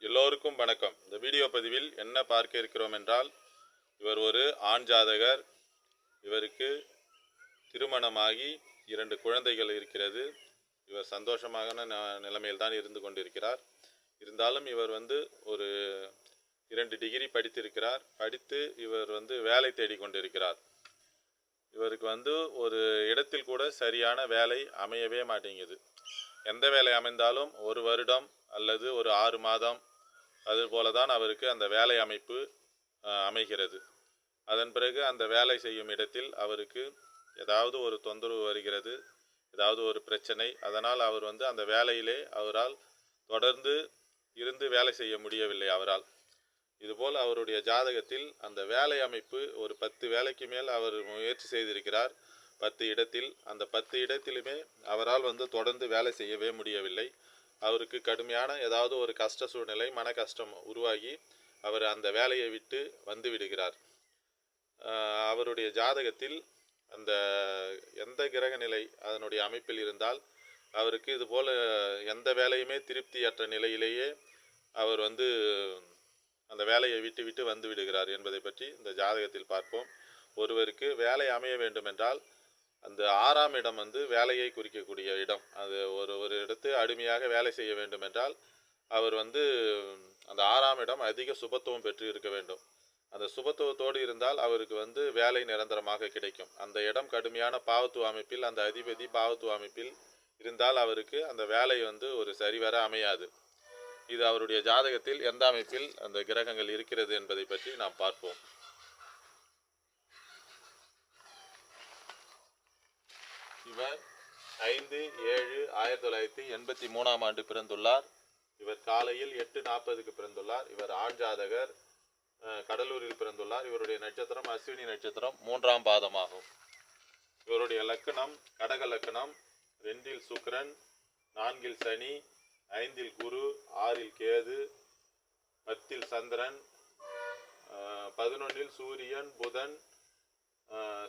எல்லோருக்கும் வணக்கம். இந்த வீடியோ பதிவில் என்ன பார்க்க இருக்கிறோம் என்றால், இவர் ஒரு ஆண் ஜாதகர். இவருக்கு திருமணமாகி 2 குழந்தைகள் இருக்கிறது. இவர் சந்தோஷமான நிலைமையில் தான் இருந்து கொண்டிருக்கிறார். இருந்தாலும் இவர் ஒரு 2 டிகிரி படித்திருக்கிறார். படித்து இவர் வேலை தேடிக் கொண்டிருக்கிறார். இவருக்கு ஒரு இடத்தில் கூட சரியான வேலை அமையவே மாட்டேங்குது. எந்த வேலை அமைந்தாலும் 1 வருடம் அல்லது ஒரு 6 மாதம் அதுபோல தான் அவருக்கு அந்த வேலை அமைப்பு அமைகிறது. அதன் பிறகு அந்த வேலை செய்யும் இடத்தில் அவருக்கு ஏதாவது ஒரு தொந்தரவு வருகிறது, ஏதாவது ஒரு பிரச்சனை. அதனால் அவர் அந்த வேலையிலே அவரால் தொடர்ந்து இருந்து வேலை செய்ய முடியவில்லை அவரால். இதுபோல் அவருடைய ஜாதகத்தில் அந்த வேலை அமைப்பு ஒரு 10 வேலைக்கு மேல் அவர் முயற்சி செய்திருக்கிறார். 10 இடத்தில் அந்த 10 இடத்திலுமே அவரால் தொடர்ந்து வேலை செய்யவே முடியவில்லை. அவருக்கு கடுமையான ஏதாவது ஒரு கஷ்ட சூழ்நிலை, மன கஷ்டம் உருவாகி அவர் அந்த வேலையை விட்டு வந்து விடுகிறார். அவருடைய ஜாதகத்தில் அந்த எந்த கிரக நிலை அதனுடைய அமைப்பில் இருந்தால் அவருக்கு இதுபோல் எந்த வேலையுமே திருப்தியற்ற நிலையிலேயே அவர் அந்த வேலையை விட்டு வந்து விடுகிறார் என்பதை பற்றி இந்த ஜாதகத்தில் பார்ப்போம். ஒருவருக்கு வேலை அமைய வேண்டும் என்றால் அந்த 6ஆம் இடம் வேலையை குறிக்கக்கூடிய இடம். அது ஒரு இடத்து அடிமையாக வேலை செய்ய வேண்டும் என்றால் அவர் அந்த 6ஆம் இடம் அதிக சுபத்துவம் பெற்று இருக்க வேண்டும். அந்த சுபத்துவத்தோடு இருந்தால் அவருக்கு வேலை நிரந்தரமாக கிடைக்கும். அந்த இடம் கடுமையான பாவத்துவ அமைப்பில், அந்த அதிபதி பாவத்துவ அமைப்பில் இருந்தால் அவருக்கு அந்த வேலை ஒரு சரிவர அமையாது. இது அவருடைய ஜாதகத்தில் எந்த அமைப்பில் அந்த கிரகங்கள் இருக்கிறது என்பதை பற்றி நாம் பார்ப்போம். இவர் 5/7/1983 ஆண்டு பிறந்துள்ளார். இவர் காலையில் 8:40க்கு பிறந்துள்ளார். இவர் ஆண் ஜாதகர், கடலூரில் பிறந்துள்ளார். இவருடைய நட்சத்திரம் அஸ்வினி நட்சத்திரம், 3ஆம் பாதமாகும். இவருடைய லக்கணம் கடக லக்கணம். 2இல் சுக்கிரன், 4இல் சனி, 5இல் குரு, 6இல் கேது, 10இல் சந்திரன், 11இல் சூரியன், புதன்,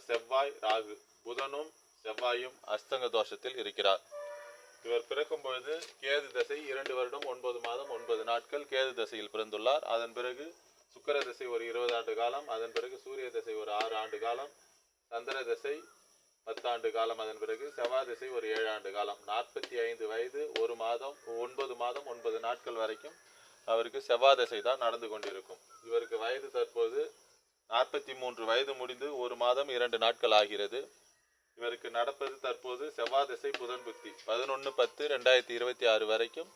செவ்வாய், ராகு. புதனும் செவ்வாயும் அஸ்தங்க தோஷத்தில் இருக்கிறார். இவர் பிறக்கும் பொழுது கேது தசை 2 வருடம் 9 மாதம் 9 நாட்கள் கேது தசையில் பிறந்துள்ளார். அதன் பிறகு சுக்கிர தசை ஒரு 20 ஆண்டு காலம், அதன் பிறகு சூரிய தசை ஒரு 6 ஆண்டு காலம், சந்திர தசை 10 ஆண்டு காலம், அதன் பிறகு செவ்வாய் தசை ஒரு 7 ஆண்டு காலம். 45 வயது 1 மாதம் 9 மாதம் 9 நாட்கள் வரைக்கும் அவருக்கு செவ்வாய் தசை தான் நடந்து கொண்டிருக்கும். இவருக்கு வயது தற்போது 43 வயது முடிந்து 1 மாதம் 2 நாட்கள் ஆகிறது. இவருக்கு நடப்பது தற்போது செவ்வாய் தசை புதன் புத்தி. 11/10/2026 வரைக்கும்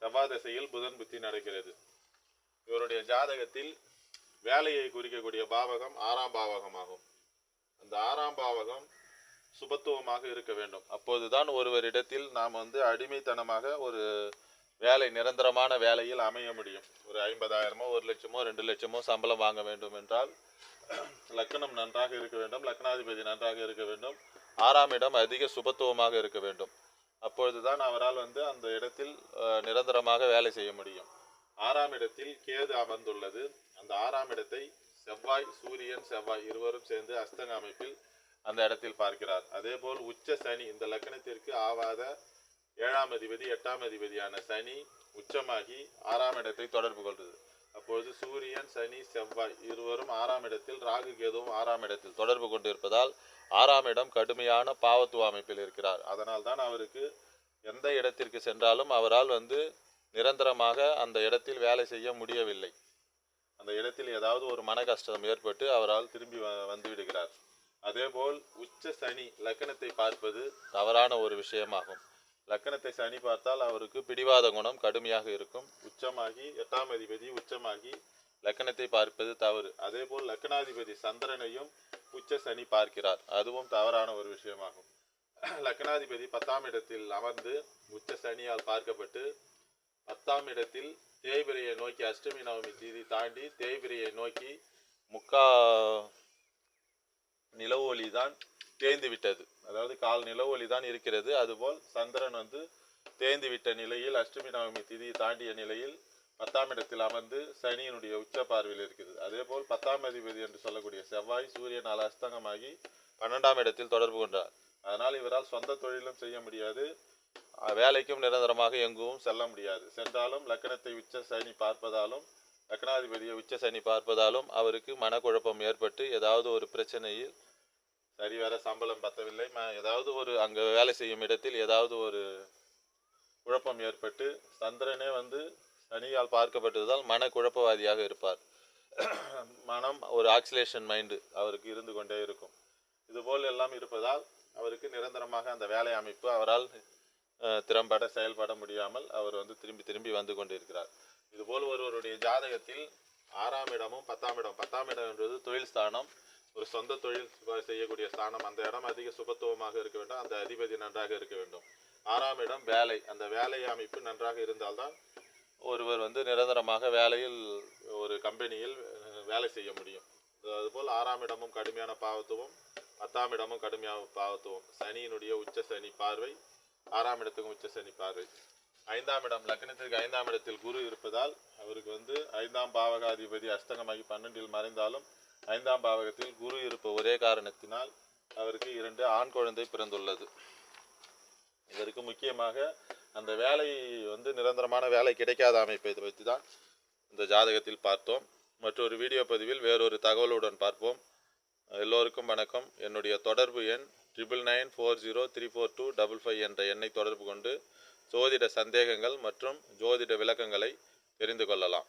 செவ்வாய் தசையில் புதன் புத்தி நடக்கிறது. இவருடைய ஜாதகத்தில் வேலையை குறிக்கக்கூடிய பாவகம் 6ஆம் பாவகமாகும். அந்த 6ஆம் பாவகம் சுபத்துவமாக இருக்க வேண்டும். அப்போதுதான் ஒருவரிடத்தில் நாம் அடிமைத்தனமாக ஒரு வேலை, நிரந்தரமான வேலையில் அமைய முடியும். ஒரு 50,000மோ 1 லட்சமோ 2 லட்சமோ சம்பளம் வாங்க வேண்டும் என்றால் லக்கணம் நன்றாக இருக்க வேண்டும், லக்னாதிபதி நன்றாக இருக்க வேண்டும், 6ஆம் இடம் அதிக சுபத்துவமாக இருக்க வேண்டும். அப்பொழுதுதான் அவரால் அந்த இடத்தில் நிரந்தரமாக வேலை செய்ய முடியும். 6ஆம் இடத்தில் கேது அமர்ந்துள்ளது. அந்த 6ஆம் இடத்தை செவ்வாய், சூரியன் செவ்வாய் இருவரும் சேர்ந்து அஸ்தங்க அமைப்பில் அந்த இடத்தில் பார்க்கிறார். அதேபோல் உச்ச சனி, இந்த லக்கணத்திற்கு ஆவாத 7ஆம் அதிபதி 8ஆம் அதிபதியான சனி உச்சமாகி 6ஆம் இடத்தை தொடர்பு கொள்கிறது. அப்பொழுது சூரியன் சனி செவ்வாய் இருவரும் 6ஆம் இடத்தில், ராகு கேதுவும் 6ஆம் இடத்தில் தொடர்பு கொண்டிருப்பதால் 6ஆம் இடம் கடுமையான பாவத்துவ அமைப்பில் இருக்கிறார். அதனால் தான் அவருக்கு எந்த இடத்திற்கு சென்றாலும் அவரால் நிரந்தரமாக அந்த இடத்தில் வேலை செய்ய முடியவில்லை. அந்த இடத்தில் ஏதாவது ஒரு மன கஷ்டம் ஏற்பட்டு அவரால் திரும்பி வந்து விடுகிறார். அதேபோல் உச்ச சனி லக்கணத்தை பார்ப்பது தவறான ஒரு விஷயமாகும். லக்கணத்தை சனி பார்த்தால் அவருக்கு பிடிவாத குணம் கடுமையாக இருக்கும். உச்சமாகி 8ஆம் அதிபதி உச்சமாகி லக்கணத்தை பார்ப்பது தவறு. அதேபோல் லக்கணாதிபதி சந்திரனையும் உச்ச சனி பார்க்கிறார், அதுவும் தவறான ஒரு விஷயமாகும். லக்கணாதிபதி 10ஆம் இடத்தில் அமர்ந்து உச்ச சனியால் பார்க்கப்பட்டு 10ஆம் இடத்தில் தேய்பிரையை நோக்கி அஷ்டமி நவமி தீதி தாண்டி தேய்பிரையை நோக்கி முக்கா நிலவு ஒளி தான் தேய்ந்து விட்டது, அதாவது கால் நிலவு ஒளி தான் இருக்கிறது. அதுபோல் சந்திரன் தேய்ந்து விட்ட நிலையில் அஷ்டமி நவமி திதியை தாண்டிய நிலையில் 10ஆம் இடத்தில் அமர்ந்து சனியினுடைய உச்ச பார்வையில் இருக்கிறது. அதேபோல் 10ஆம் அதிபதி என்று சொல்லக்கூடிய செவ்வாய் சூரியனால் அஸ்தங்கமாகி 12ஆம் இடத்தில் தொடர்பு கொண்டார். அதனால் இவரால் சொந்த தொழிலும் செய்ய முடியாது, வேலைக்கும் நிரந்தரமாக எங்கும் செல்ல முடியாது. சென்றாலும் லக்னத்தை உச்ச சனி பார்ப்பதாலும் லக்னாதிபதியை உச்ச சனி பார்ப்பதாலும் அவருக்கு மனக்குழப்பம் ஏற்பட்டு ஏதாவது ஒரு பிரச்சனையில் சரிவர சம்பளம் பத்தவில்லை, ஏதாவது ஒரு அங்கே வேலை செய்யும் இடத்தில் ஏதாவது ஒரு குழப்பம் ஏற்பட்டு சந்திரனே சனியால் பார்க்கப்பட்டதால் மனக்குழப்பவாதியாக இருப்பார். மனம் ஒரு ஆக்சிலேஷன் மைண்டு அவருக்கு இருந்து கொண்டே இருக்கும். இதுபோல் எல்லாம் இருப்பதால் அவருக்கு நிரந்தரமாக அந்த வேலை அமைப்பு அவரால் திறம்பட செயல்பட முடியாமல் அவர் திரும்பி திரும்பி வந்து கொண்டிருக்கிறார். இதுபோல் ஒருவருடைய ஜாதகத்தில் 6ஆம் இடமும் 10ஆம் இடம், 10ஆம் இடம் என்பது தொழில் ஸ்தானம், ஒரு சொந்த தொழில் செய்யக்கூடிய ஸ்தானம். அந்த இடம் அதிக சுபத்துவமாக இருக்க வேண்டும், அந்த அதிபதி நன்றாக இருக்க வேண்டும். 6ஆம் இடம் வேலை, அந்த வேலை அமைப்பு நன்றாக இருந்தால்தான் ஒருவர் நிரந்தரமாக வேலையில் ஒரு கம்பெனியில் வேலை செய்ய முடியும். அதுபோல் 6ஆம் இடமும் கடுமையான பாவத்துவம், 10ஆம் இடமும் கடுமையான பாவத்துவம். சனியினுடைய உச்ச சனி பார்வை, 6ஆம் இடத்துக்கும் உச்ச சனி பார்வை. 5ஆம் இடம் லக்னத்திற்கு 5ஆம் இடத்தில் குரு இருப்பதால் அவருக்கு 5ஆம் பாவகாதிபதி அஸ்தங்கமாகி 12இல் மறைந்தாலும் 5ஆம் பாவகத்தில் குரு இருப்ப ஒரே காரணத்தினால் அவருக்கு 2 ஆண் குழந்தை பிறந்துள்ளது. இதற்கு முக்கியமாக அந்த வேலை நிரந்தரமான வேலை கிடைக்காத அமைப்பை வைத்து தான் இந்த ஜாதகத்தில் பார்த்தோம். மற்றொரு வீடியோ பதிவில் வேறொரு தகவலுடன் பார்ப்போம். எல்லோருக்கும் வணக்கம். என்னுடைய தொடர்பு எண் 9940342555 என்ற எண்ணை தொடர்பு கொண்டு ஜோதிட சந்தேகங்கள் மற்றும் ஜோதிட விளக்கங்களை தெரிந்து கொள்ளலாம்.